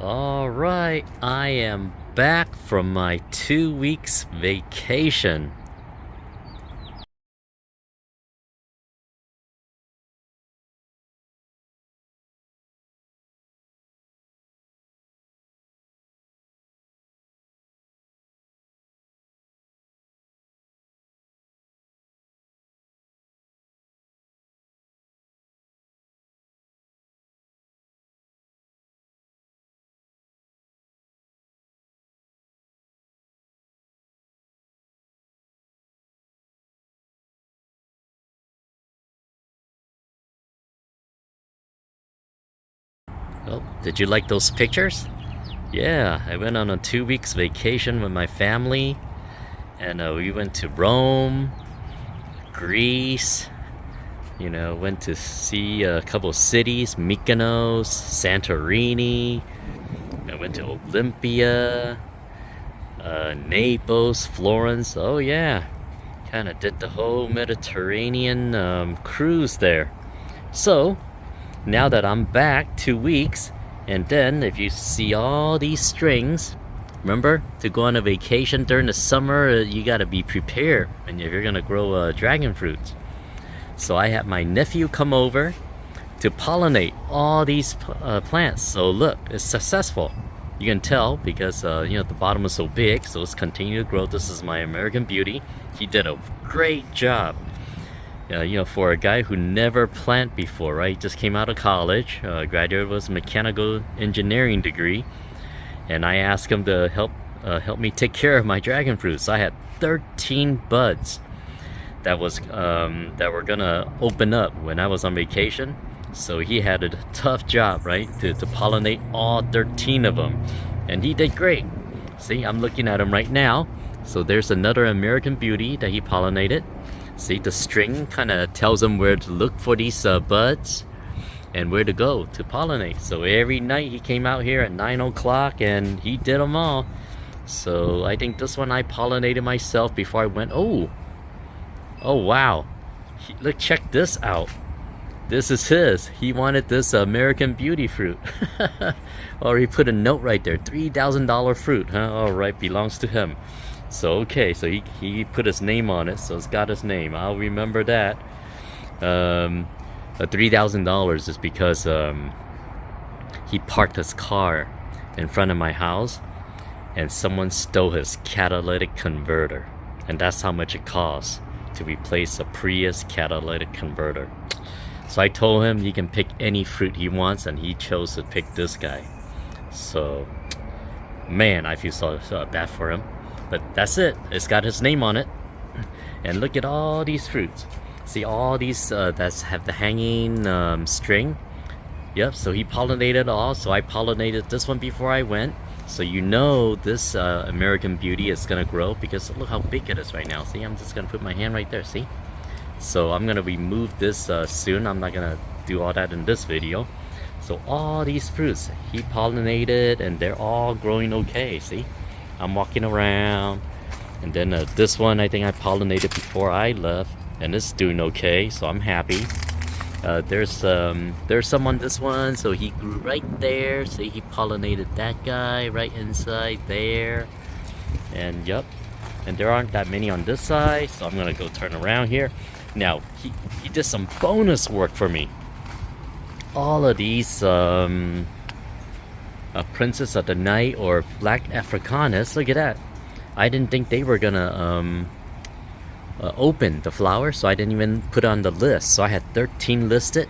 Alright, I am back from my 2 weeks vacation. Oh, did you like those pictures? Yeah, I went on a 2 weeks vacation with my family, and we went to Rome, Greece, went to see a couple cities, Mykonos, Santorini. I went to Olympia, Naples, Florence. Oh yeah, kind of did the whole Mediterranean cruise there. So now that I'm back 2 weeks, and then if you see all these strings, remember to go on a vacation during the summer, you gotta be prepared, and if you're gonna grow dragon fruits. So I had my nephew come over to pollinate all these plants. So look, it's successful. You can tell because the bottom is so big, so it's continued to grow. This is my American Beauty. He did a great job. For a guy who never planted before, right? Just came out of college, graduated with a mechanical engineering degree, and I asked him to help me take care of my dragon fruits. So I had 13 buds that were gonna open up when I was on vacation. So he had a tough job, right, to pollinate all 13 of them, and he did great. See, I'm looking at him right now. So there's another American Beauty that he pollinated. See, the string kind of tells him where to look for these buds and where to go to pollinate. So every night he came out here at 9 o'clock and he did them all. So I think this one I pollinated myself before I went. Oh wow, look, check this out. This is his. He wanted this American Beauty fruit. Or he put a note right there, $3,000 fruit, huh? All right, belongs to him. So okay, so he put his name on it, so it's got his name. I'll remember that. $3,000 is because he parked his car in front of my house, and someone stole his catalytic converter, and that's how much it costs to replace a Prius catalytic converter. So I told him he can pick any fruit he wants, and he chose to pick this guy. So, man, I feel so bad for him. But that's it. It's got his name on it. And look at all these fruits. See all these that have the hanging string? Yep, so he pollinated all. So I pollinated this one before I went. So this American Beauty is going to grow, because look how big it is right now. See, I'm just going to put my hand right there, see? So I'm going to remove this soon. I'm not going to do all that in this video. So all these fruits, he pollinated, and they're all growing okay, see? I'm walking around, and then this one I think I pollinated before I left, and it's doing okay, so I'm happy. There's some on this one, so he grew right there. See, he pollinated that guy right inside there, and yep, and there aren't that many on this side, so I'm gonna go turn around here. Now he did some bonus work for me. All of these Princess of the Night or Black Africanus, look at that. I didn't think they were gonna open the flower, so I didn't even put it on the list. So I had 13 listed,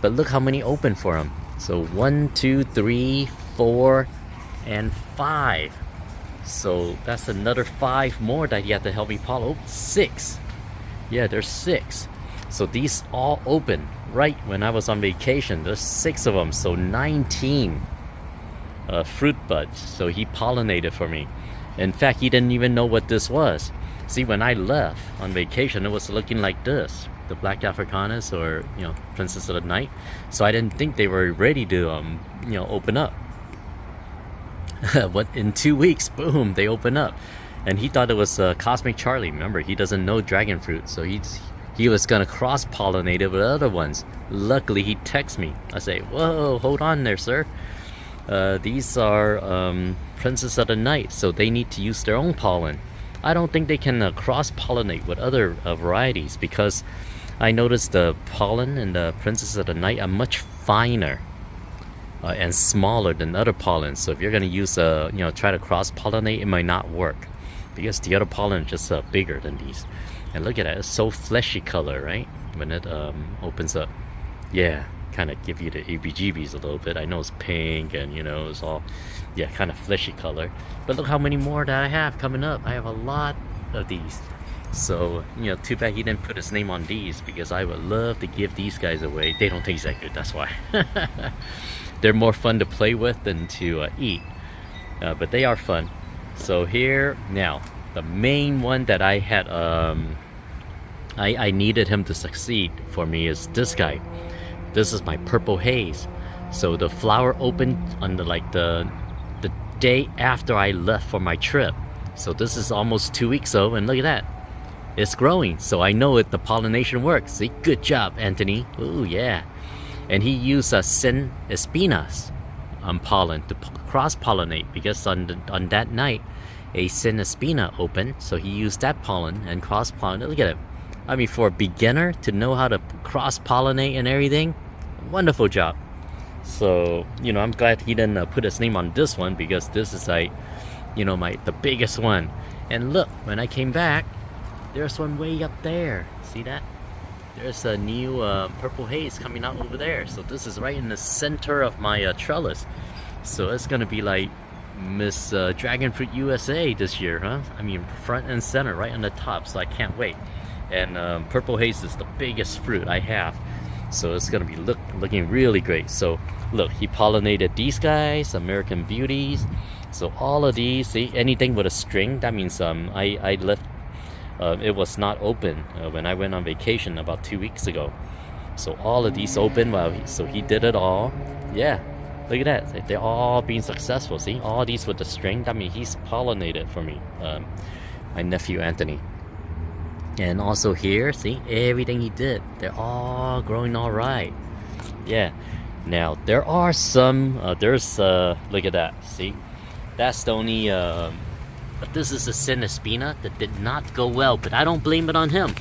but look how many open for them. So 1, 2, 3, 4, and 5. So that's another 5 more that you have to help me pollinate. 6. Yeah, there's 6. So these all open right when I was on vacation. There's 6 of them, so 19 fruit buds. So he pollinated for me. In fact, he didn't even know what this was. See, when I left on vacation, it was looking like this, the Black Africanus, or Princess of the Night. So I didn't think they were ready to open up. What, in 2 weeks, boom, they open up. And he thought it was Cosmic Charlie. Remember, he doesn't know dragon fruit, so he was gonna cross-pollinate it with other ones. Luckily, he texted me. I say, whoa, hold on there, sir. These are Princess of the Night, so they need to use their own pollen. I don't think they can cross-pollinate with other varieties because I noticed the pollen in the Princess of the Night are much finer and smaller than other pollens. So if you're gonna use try to cross-pollinate, it might not work because the other pollen is just bigger than these. And look at that, it's so fleshy color, right? When it opens up. Yeah, kind of give you the EBGBs a little bit. I know it's pink and it's all, yeah, kind of fleshy color. But look how many more that I have coming up. I have a lot of these. So, too bad he didn't put his name on these because I would love to give these guys away. They don't taste that good, that's why. They're more fun to play with than to eat. But they are fun. So here, now, the main one that I had, I needed him to succeed for me is this guy. This is my Purple Haze. So the flower opened on the day after I left for my trip. So this is almost 2 weeks old, and look at that. It's growing, so I know the pollination works. See, good job, Anthony. Ooh, yeah. And he used a Sin Espinas pollen to cross-pollinate because on that night, a Sin Espina opened, so he used that pollen and cross-pollinate. Look at it. I mean, for a beginner to know how to cross-pollinate and everything, wonderful job. So, I'm glad he didn't put his name on this one because this is like, the biggest one. And look, when I came back, there's one way up there. See that? There's a new Purple Haze coming out over there. So this is right in the center of my trellis. So it's gonna be like Miss Dragon Fruit USA this year, huh? I mean, front and center, right on the top. So I can't wait. And Purple Haze is the biggest fruit I have. So it's gonna be looking really great. So look, he pollinated these guys, American Beauties. So all of these, see, anything with a string, that means I left, it was not open when I went on vacation about 2 weeks ago. So all of these open, so he did it all. Yeah, look at that, they're all being successful. See, all these with the string, that means he's pollinated for me, my nephew Anthony. And also here, see, everything he did, they're all growing all right. Yeah, now there are some, look at that, see, that's the only, but this is a Sin Espina that did not go well, but I don't blame it on him.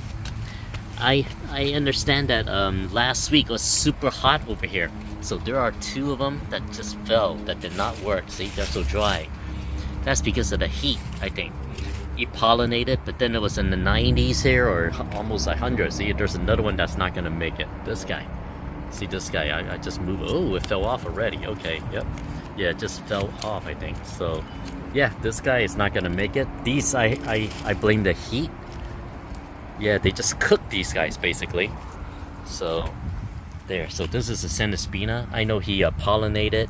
I understand that last week was super hot over here, so there are 2 of them that just fell, that did not work. See, they're so dry. That's because of the heat, I think. He pollinated, but then it was in the 90s here, or almost 100. See, there's another one that's not gonna make it. This guy. See this guy, I just moved. Oh, it fell off already. Okay, yep. Yeah, it just fell off, I think. So, yeah, this guy is not gonna make it. These, I blame the heat. Yeah, they just cooked these guys, basically. So, there. So this is a Sin Espina. I know he pollinated,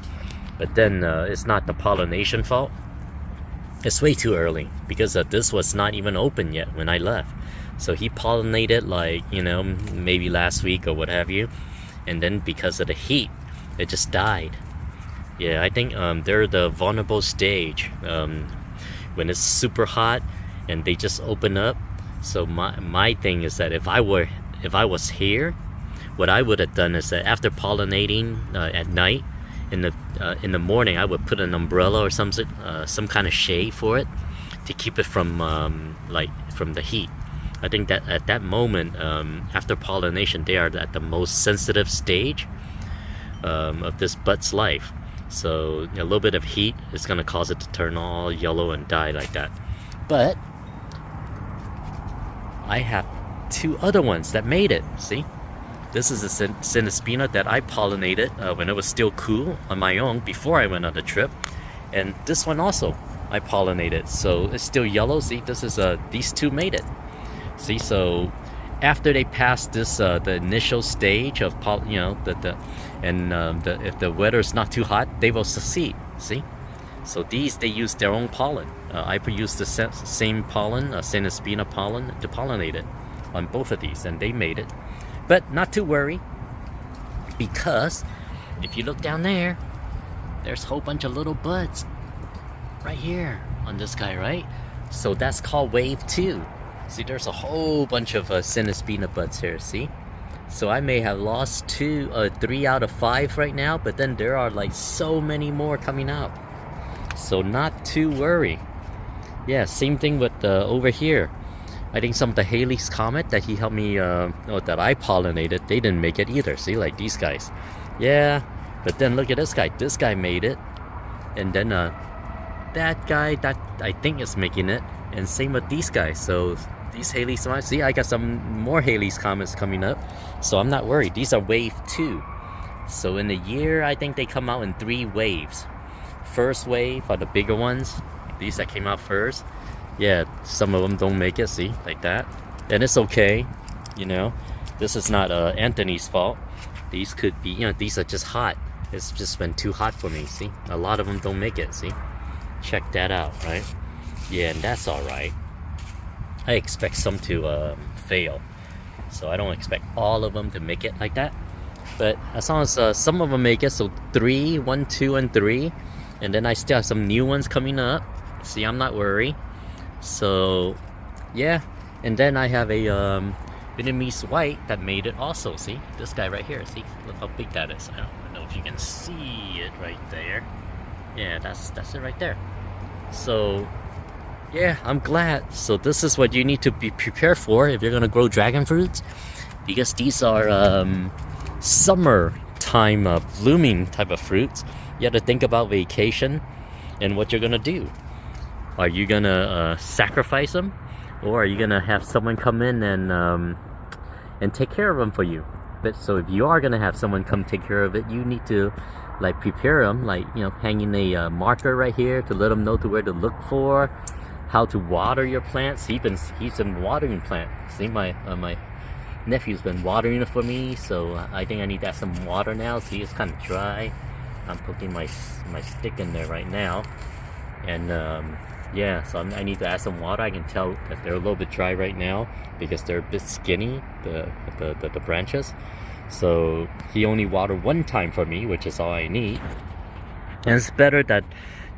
but then it's not the pollination fault. It's way too early because this was not even open yet when I left. So he pollinated like, maybe last week or what have you. And then because of the heat, it just died. Yeah, I think they're the vulnerable stage when it's super hot and they just open up. So my thing is that if I was here, what I would have done is that after pollinating at night, in the morning, I would put an umbrella or some kind of shade for it to keep it from from the heat. I think that at that moment, after pollination, they are at the most sensitive stage of this bud's life. So a little bit of heat is going to cause it to turn all yellow and die like that. But I have 2 other ones that made it. See? This is a Sin Espina that I pollinated when it was still cool on my own before I went on the trip. And this one also I pollinated. So it's still yellow. See, this is these 2 made it. See, so after they pass this the initial stage of if the weather's not too hot, they will succeed. See, so these, they use their own pollen. I used the same pollen, Sin Espina pollen, to pollinate it on both of these, and they made it. But not to worry, because if you look down there, there's a whole bunch of little buds right here on this guy, right? So that's called wave 2. See, there's a whole bunch of Sin Espina buds here, see? So I may have lost 3 out of 5 right now, but then there are like so many more coming out. So not to worry. Yeah, same thing with over here. I think some of the Halley's Comet that he helped me, that I pollinated, they didn't make it either. See, like these guys. Yeah, but then look at this guy. This guy made it. And then that guy, that I think is making it. And same with these guys. So these Halley's Comets, see, I got some more Halley's Comets coming up. So I'm not worried. These are wave 2. So in a year, I think they come out in 3 waves. First wave are the bigger ones. These that came out first. Yeah, some of them don't make it, see, like that. And it's okay, you know. This is not Anthony's fault. These could be, you know, these are just hot. It's just been too hot for me, see. A lot of them don't make it, see. Check that out, right? Yeah, and that's all right. I expect some to fail. So I don't expect all of them to make it like that. But as long as some of them make it, so 3, 1, 2, and 3. And then I still have some new ones coming up. See, I'm not worried. So, yeah. And then I have a Vietnamese white that made it also. See, this guy right here. See, look how big that is. I don't know if you can see it right there. Yeah, that's it right there. So, yeah, I'm glad. So this is what you need to be prepared for if you're gonna grow dragon fruits, because these are summertime blooming type of fruits. You have to think about vacation and what you're gonna do. Are you gonna sacrifice them, or are you gonna have someone come in and take care of them for you? But so if you are gonna have someone come take care of it, you need to like prepare them, like, you know, hanging a marker right here to let them know to where to look for, how to water your plants. He's been watering plant. See, my nephew's been watering it for me, so I think I need to add some water now. See, it's kind of dry. I'm poking my stick in there right now, and yeah, so I need to add some water. I can tell that they're a little bit dry right now because they're a bit skinny, the branches. So he only watered 1 time for me, which is all I need. And it's better that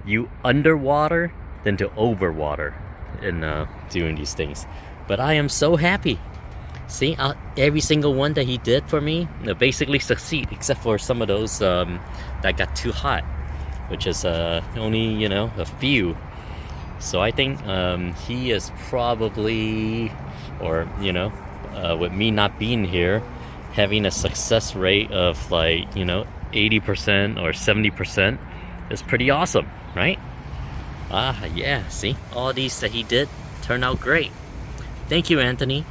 you underwater than to overwater in doing these things. But I am so happy. See, every single one that he did for me basically succeed, except for some of those that got too hot, which is only, you know, a few. So I think he is probably, or, you know, with me not being here, having a success rate of like, you know, 80% or 70% is pretty awesome, right? Yeah, see, all these that he did turned out great. Thank you, Anthony.